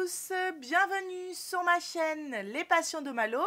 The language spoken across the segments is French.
tous, bienvenue sur ma chaîne Les Passions de Malo.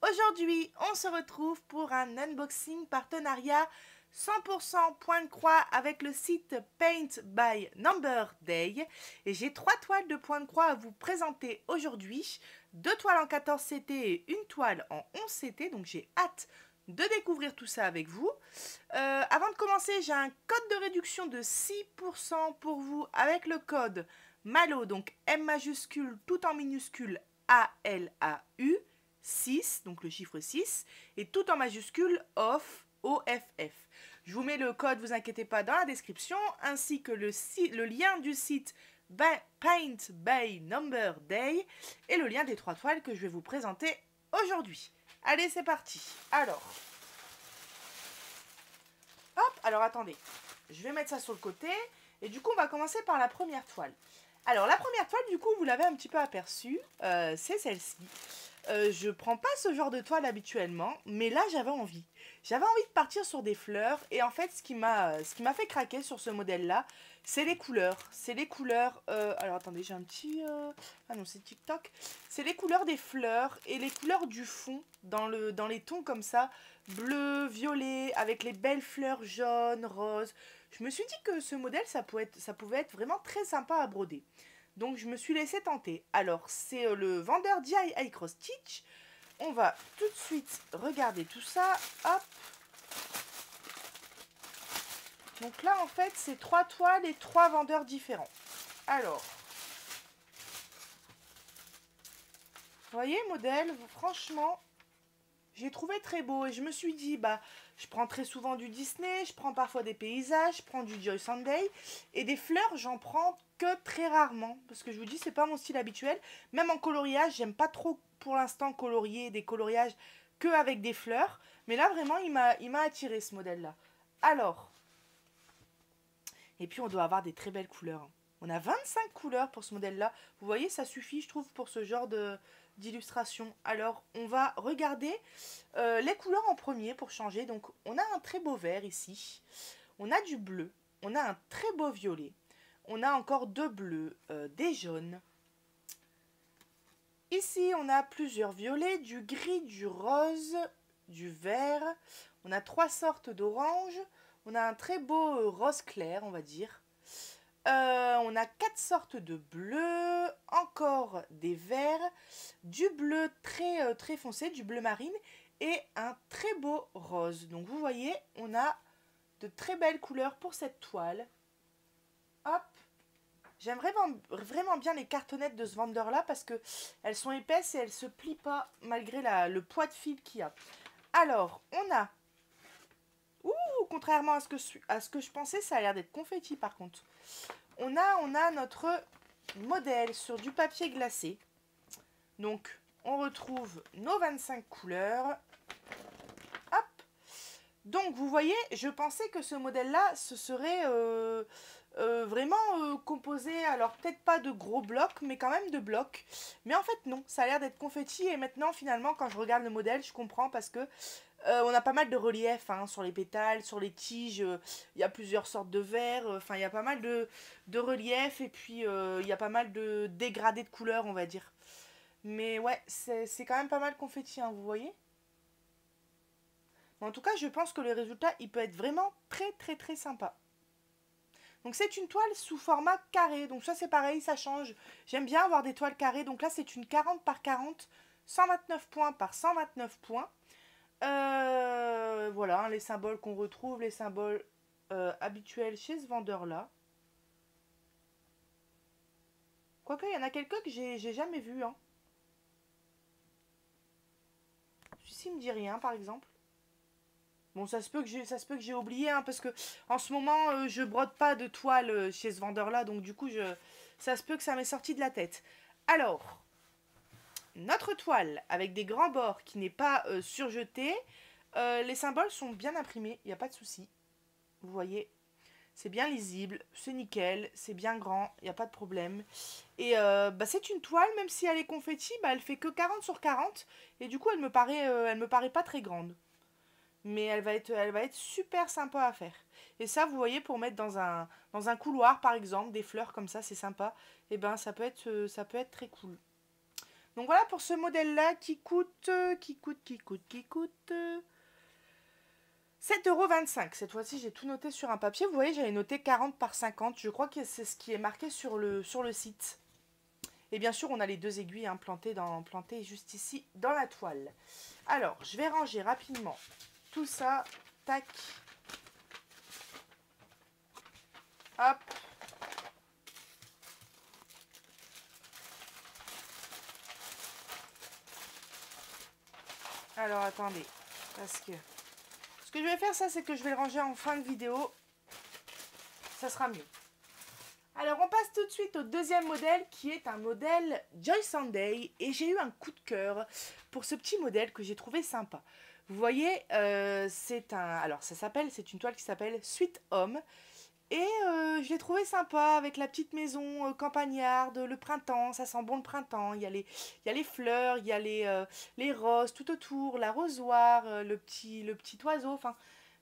Aujourd'hui, on se retrouve pour un unboxing partenariat 100% point de croix avec le site Paint by Number Day. Et j'ai 3 toiles de point de croix à vous présenter aujourd'hui. 2 toiles en 14 CT et une toile en 11 CT, donc j'ai hâte de découvrir tout ça avec vous. Avant de commencer, j'ai un code de réduction de 6% pour vous avec le code MALO, donc M majuscule tout en minuscule ALAU 6, donc le chiffre 6, et tout en majuscule OFF, OFF. Je vous mets le code, vous inquiétez pas, dans la description, ainsi que le lien du site Paint by Number Day et le lien des 3 toiles que je vais vous présenter aujourd'hui. Allez, c'est parti. Alors, hop, alors attendez, je vais mettre ça sur le côté, et du coup, on va commencer par la première toile. Alors, la première toile, du coup, vous l'avez un petit peu aperçue, c'est celle-ci. Je prends pas ce genre de toile habituellement, mais là, j'avais envie. J'avais envie de partir sur des fleurs, et en fait, ce qui m'a fait craquer sur ce modèle-là, c'est les couleurs. C'est les couleurs... alors, attendez, j'ai un petit... Ah non, c'est TikTok. C'est les couleurs des fleurs et les couleurs du fond, dans les tons comme ça, bleu, violet, avec les belles fleurs jaunes, roses. Je me suis dit que ce modèle, ça pouvait être vraiment très sympa à broder. Donc, je me suis laissée tenter. Alors, c'est le vendeur DIY Cross Stitch. On va tout de suite regarder tout ça. Hop. Donc là, en fait, c'est 3 toiles et 3 vendeurs différents. Alors, vous voyez, modèle, franchement, j'ai trouvé très beau. Et je me suis dit, bah, je prends très souvent du Disney, je prends parfois des paysages, je prends du Joy Sunday. Et des fleurs, j'en prends que très rarement. Parce que je vous dis, c'est pas mon style habituel. Même en coloriage, j'aime pas trop pour l'instant colorier des coloriages que avec des fleurs. Mais là, vraiment, il m'a attiré ce modèle-là. Alors, et puis on doit avoir des très belles couleurs. On a 25 couleurs pour ce modèle-là. Vous voyez, ça suffit, je trouve, pour ce genre d'illustration. Alors, on va regarder les couleurs en premier pour changer. Donc, on a un très beau vert ici. On a du bleu. On a un très beau violet. On a encore 2 bleus, des jaunes. Ici, on a plusieurs violets, du gris, du rose, du vert. On a 3 sortes d'orange. On a un très beau rose clair, on va dire. On a 4 sortes de bleu, encore des verts, du bleu très foncé, du bleu marine et un très beau rose. Donc vous voyez, on a de très belles couleurs pour cette toile. Hop. J'aime vraiment bien les cartonnettes de ce vendeur-là parce qu'elles sont épaisses et elles ne se plient pas malgré le poids de fil qu'il y a. Alors, on a... Ouh, contrairement à ce que je pensais, ça a l'air d'être confetti par contre. On a notre modèle sur du papier glacé. Donc, on retrouve nos 25 couleurs. Hop. Donc, vous voyez, je pensais que ce modèle-là, ce serait vraiment composé, alors peut-être pas de gros blocs, mais quand même de blocs. Mais en fait, non, ça a l'air d'être confetti. Et maintenant, finalement, quand je regarde le modèle, je comprends parce que on a pas mal de relief hein, sur les pétales, sur les tiges. Il y a plusieurs sortes de verres. Enfin, il y a pas mal de relief. Et puis, il y a pas mal de dégradés de couleurs, on va dire. Mais ouais, c'est quand même pas mal confetti, hein, vous voyez. En tout cas, je pense que le résultat, il peut être vraiment très sympa. Donc c'est une toile sous format carré. Donc ça c'est pareil, ça change. J'aime bien avoir des toiles carrées. Donc là c'est une 40 par 40, 129 points par 129 points. Voilà, hein, les symboles qu'on retrouve, les symboles habituels chez ce vendeur-là. Quoique, il y en a quelques que j'ai jamais vus. Hein. Celui-ci me dit rien, par exemple. Bon, ça se peut que j'ai oublié, hein, parce que en ce moment, je brode pas de toile chez ce vendeur-là, donc du coup, ça se peut que ça m'est sorti de la tête. Alors, notre toile avec des grands bords qui n'est pas surjetée, les symboles sont bien imprimés, il n'y a pas de souci. Vous voyez, c'est bien lisible, c'est nickel, c'est bien grand, il n'y a pas de problème. Et bah, c'est une toile, même si elle est confetti, bah, elle fait que 40 sur 40, et du coup, elle me paraît pas très grande. mais elle va être super sympa à faire. Et ça, vous voyez, pour mettre dans un couloir, par exemple, des fleurs comme ça, c'est sympa. Et ben, ça peut être très cool. Donc voilà pour ce modèle-là qui coûte 7,25 €. Cette fois-ci, j'ai tout noté sur un papier. Vous voyez, j'avais noté 40 par 50. Je crois que c'est ce qui est marqué sur le site. Et bien sûr, on a les deux aiguilles hein, plantées juste ici dans la toile. Alors, je vais ranger rapidement tout ça. Tac. Hop. Alors, attendez. Parce que ce que je vais faire, ça, c'est que je vais le ranger en fin de vidéo. Ça sera mieux. Alors, on passe tout de suite au deuxième modèle qui est un modèle Joy Sunday. Et j'ai eu un coup de cœur pour ce petit modèle que j'ai trouvé sympa. Vous voyez, c'est une toile qui s'appelle Sweet Home. Et je l'ai trouvé sympa avec la petite maison campagnarde, le printemps, ça sent bon le printemps. Il y a les fleurs, il y a les roses tout autour, l'arrosoir, le petit oiseau. Enfin,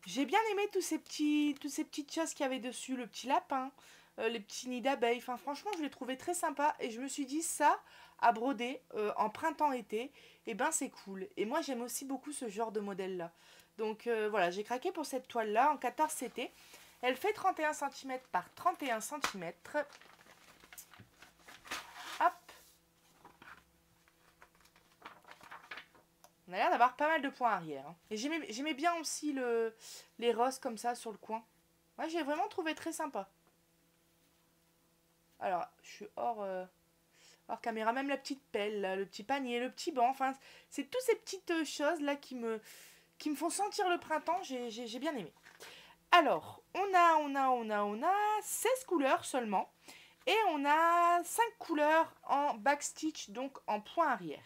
j'ai bien aimé toutes ces petites choses qu'il y avait dessus, le petit lapin, les petits nids d'abeilles. Enfin, franchement, je l'ai trouvé très sympa et je me suis dit ça à broder en printemps-été, et ben c'est cool. Et moi, j'aime aussi beaucoup ce genre de modèle-là. Donc voilà, j'ai craqué pour cette toile-là en 14 CT. Elle fait 31 cm par 31 cm. Hop. On a l'air d'avoir pas mal de points arrière. Hein. Et j'aimais bien aussi les roses comme ça sur le coin. Moi, j'ai vraiment trouvé très sympa. Alors, je suis hors caméra. Même la petite pelle, là, le petit panier, le petit banc. Enfin, c'est toutes ces petites choses là qui me font sentir le printemps. J'ai bien aimé. Alors, on a 16 couleurs seulement. Et on a 5 couleurs en backstitch, donc en point arrière.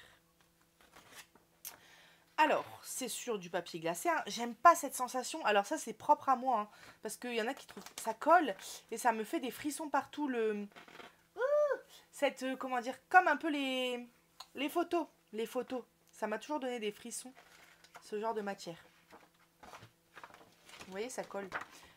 Alors, c'est sur du papier glacé. Hein. J'aime pas cette sensation. Alors ça, c'est propre à moi. Hein, parce qu'il y en a qui trouvent que ça colle. Et ça me fait des frissons partout. Comment dire, comme un peu les photos. Les photos. Ça m'a toujours donné des frissons. Ce genre de matière. Vous voyez, ça colle.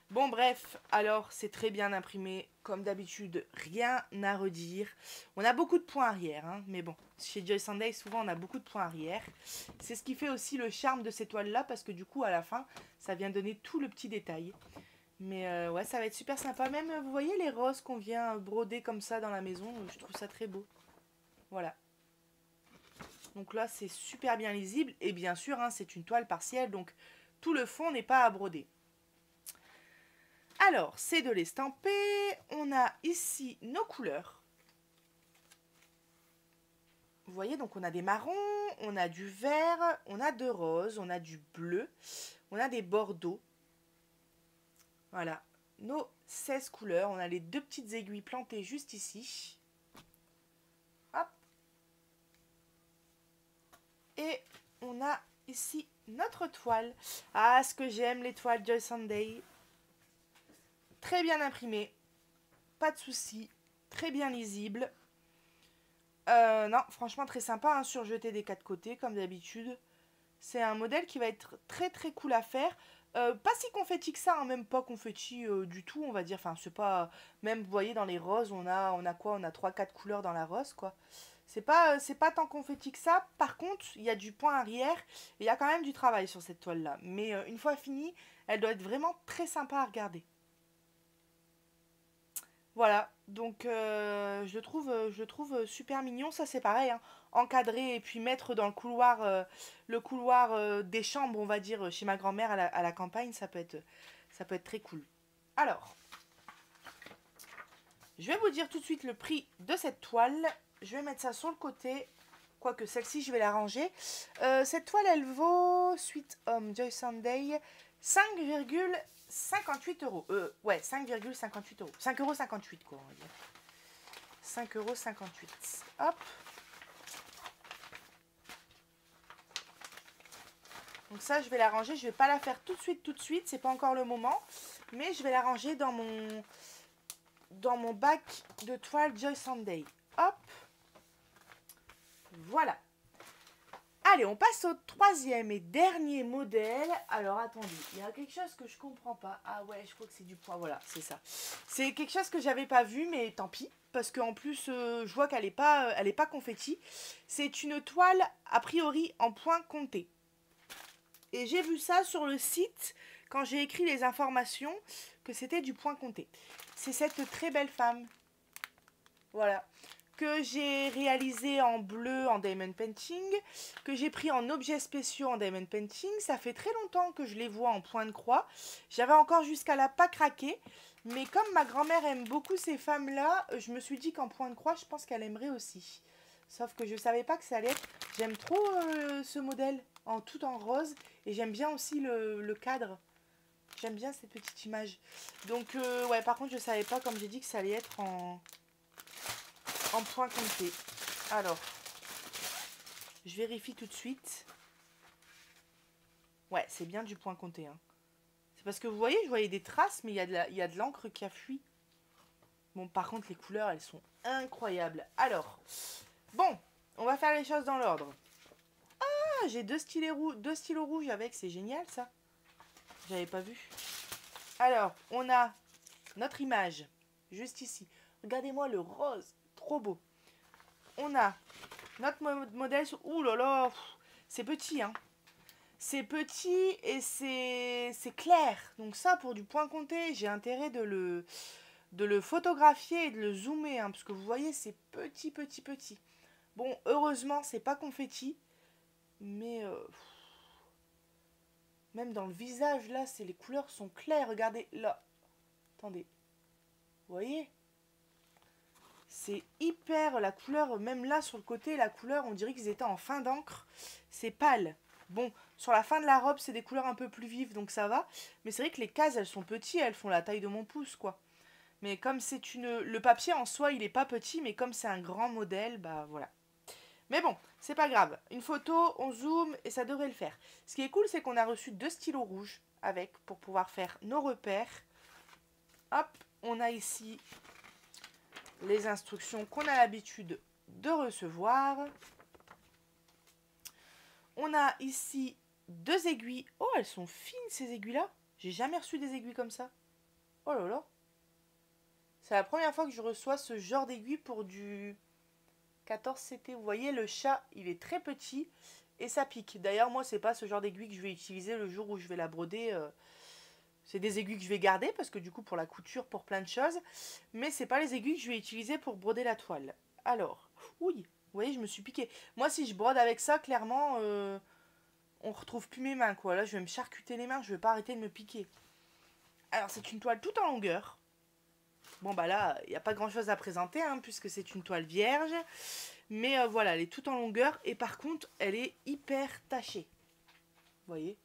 Bon, bref, alors c'est très bien imprimé. Comme d'habitude, rien à redire. On a beaucoup de points arrière, hein, mais bon, chez Joy Sunday, souvent on a beaucoup de points arrière. C'est ce qui fait aussi le charme de ces toiles-là, parce que du coup, à la fin, ça vient donner tout le petit détail. Mais ouais, ça va être super sympa. Même, vous voyez les roses qu'on vient broder comme ça dans la maison, je trouve ça très beau. Voilà. Donc là, c'est super bien lisible. Et bien sûr, hein, c'est une toile partielle, donc tout le fond n'est pas à broder. Alors, c'est de l'estamper. On a ici nos couleurs. Vous voyez, donc on a des marrons, on a du vert, on a de rose, on a du bleu, on a des bordeaux. Voilà, nos 16 couleurs. On a les deux petites aiguilles plantées juste ici. Hop. Et on a ici notre toile. Ah, ce que j'aime, les toiles Joy Sunday. Très bien imprimé, pas de soucis, très bien lisible. Non, franchement très sympa, hein, surjeté des quatre côtés comme d'habitude. C'est un modèle qui va être très très cool à faire. Pas si confetti que ça, hein, même pas confetti du tout, on va dire. Enfin, c'est pas. Même, vous voyez, dans les roses, on a quoi? On a 3-4 couleurs dans la rose, quoi. C'est pas tant confetti que ça. Par contre, il y a du point arrière et il y a quand même du travail sur cette toile-là. Mais une fois finie, elle doit être vraiment très sympa à regarder. Voilà, donc je le trouve super mignon. Ça c'est pareil, hein, encadrer et puis mettre dans le couloir des chambres, on va dire, chez ma grand-mère à la campagne, ça peut être très cool. Alors, je vais vous dire tout de suite le prix de cette toile. Je vais mettre ça sur le côté, quoique celle-ci je vais la ranger. Cette toile elle vaut Sweet Home Joy Sunday 5,58 €. Ouais, 5,58 €. 5,58 € quoi, on va dire. 5,58 €. Hop. Donc ça, je vais la ranger. Je vais pas la faire tout de suite. C'est pas encore le moment. Mais je vais la ranger dans mon bac de toile Joy Sunday. Hop. Voilà. Allez, on passe au troisième et dernier modèle. Alors, attendez, il y a quelque chose que je comprends pas. Ah ouais, je crois que c'est du point. Voilà, c'est ça. C'est quelque chose que j'avais pas vu, mais tant pis. Parce qu'en plus, je vois qu'elle est pas confetti. C'est une toile, a priori, en point compté. Et j'ai vu ça sur le site, quand j'ai écrit les informations, que c'était du point compté. C'est cette très belle femme. Voilà. Que j'ai réalisé en bleu en diamond painting, que j'ai pris en objets spéciaux en diamond painting. Ça fait très longtemps que je les vois en point de croix. J'avais encore jusqu'à là pas craqué, mais comme ma grand-mère aime beaucoup ces femmes-là, je me suis dit qu'en point de croix, je pense qu'elle aimerait aussi. Sauf que je savais pas que ça allait être... J'aime trop ce modèle, tout en rose, et j'aime bien aussi le cadre. J'aime bien cette petite image. Donc, ouais, par contre, je savais pas, comme j'ai dit, que ça allait être en point compté. Alors, je vérifie tout de suite. Ouais, c'est bien du point compté. Hein. C'est parce que vous voyez, je voyais des traces, mais il y a de l'encre qui a fui. Bon, par contre, les couleurs, elles sont incroyables. Alors, bon, on va faire les choses dans l'ordre. Ah, j'ai deux stylos rouges avec, c'est génial ça. J'avais pas vu. Alors, on a notre image, juste ici. Regardez-moi le rose, trop beau. On a notre modèle sur... Ouh là là, c'est petit, hein. C'est petit et c'est clair. Donc ça, pour du point compté, j'ai intérêt de le photographier et de le zoomer, hein, parce que vous voyez, c'est petit, petit, petit. Bon, heureusement, c'est pas confetti, mais même dans le visage, là, les couleurs sont claires. Regardez, là. Attendez. Vous voyez? C'est hyper, la couleur, même là, sur le côté, la couleur, on dirait qu'ils étaient en fin d'encre. C'est pâle. Bon, sur la fin de la robe, c'est des couleurs un peu plus vives, donc ça va. Mais c'est vrai que les cases, elles sont petites, elles font la taille de mon pouce, quoi. Mais comme c'est le papier en soi, il est pas petit, mais comme c'est un grand modèle, bah voilà. Mais bon, c'est pas grave. Une photo, on zoome et ça devrait le faire. Ce qui est cool, c'est qu'on a reçu 2 stylos rouges avec pour pouvoir faire nos repères. Hop, on a ici les instructions qu'on a l'habitude de recevoir. On a ici 2 aiguilles. Oh, elles sont fines ces aiguilles-là. J'ai jamais reçu des aiguilles comme ça. Oh là là. C'est la première fois que je reçois ce genre d'aiguille pour du 14CT. Vous voyez, le chat, il est très petit et ça pique. D'ailleurs, moi, c'est pas ce genre d'aiguille que je vais utiliser le jour où je vais la broder. C'est des aiguilles que je vais garder parce que du coup, pour la couture, pour plein de choses. Mais c'est pas les aiguilles que je vais utiliser pour broder la toile. Alors, oui, vous voyez, je me suis piqué. Moi, si je brode avec ça, clairement, on retrouve plus mes mains, quoi. Là, je vais me charcuter les mains, je vais pas arrêter de me piquer. Alors, c'est une toile toute en longueur. Bon, bah là, il n'y a pas grand-chose à présenter, hein, puisque c'est une toile vierge. Mais voilà, elle est toute en longueur. Et par contre, elle est hyper tachée. Vous voyez?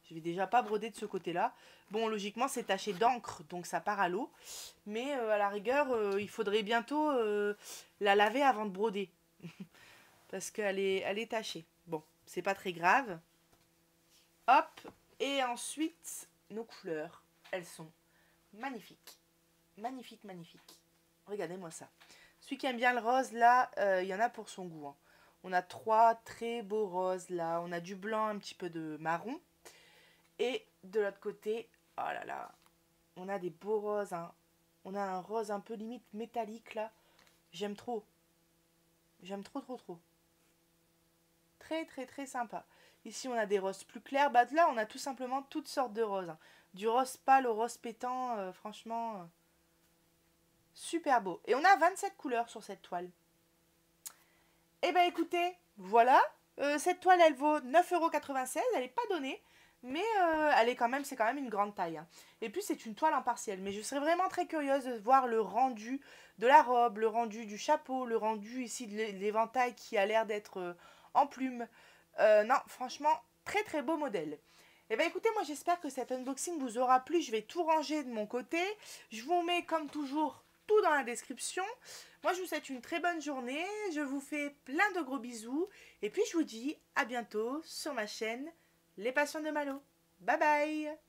Je vais déjà pas broder de ce côté-là. Bon, logiquement, c'est taché d'encre, donc ça part à l'eau. Mais à la rigueur, il faudrait bientôt la laver avant de broder. Parce qu'elle est tachée. Bon, c'est pas très grave. Hop. Et ensuite, nos couleurs. Elles sont magnifiques. Magnifique, magnifique. Regardez-moi ça. Celui qui aime bien le rose, là, il y en a pour son goût. Hein. On a 3 très beaux roses, là. On a du blanc, un petit peu de marron. Et de l'autre côté, oh là là, on a des beaux roses. Hein. On a un rose un peu limite métallique, là. J'aime trop. J'aime trop, trop, trop. Très, très, très sympa. Ici, on a des roses plus clairs. Bah, là, on a tout simplement toutes sortes de roses. Hein. Du rose pâle au rose pétant, franchement... super beau. Et on a 27 couleurs sur cette toile. Eh ben écoutez, voilà. Cette toile, elle vaut 9,96 €. Elle n'est pas donnée. Mais elle est c'est quand même une grande taille. Hein. Et puis c'est une toile en partiel. Mais je serais vraiment très curieuse de voir le rendu de la robe, le rendu du chapeau, le rendu ici de l'éventail qui a l'air d'être en plume. Non, franchement, très très beau modèle. Eh bien écoutez, moi j'espère que cet unboxing vous aura plu. Je vais tout ranger de mon côté. Je vous mets comme toujours tout dans la description. Moi je vous souhaite une très bonne journée. Je vous fais plein de gros bisous. Et puis je vous dis à bientôt sur ma chaîne Les Passions de Malo. Bye bye!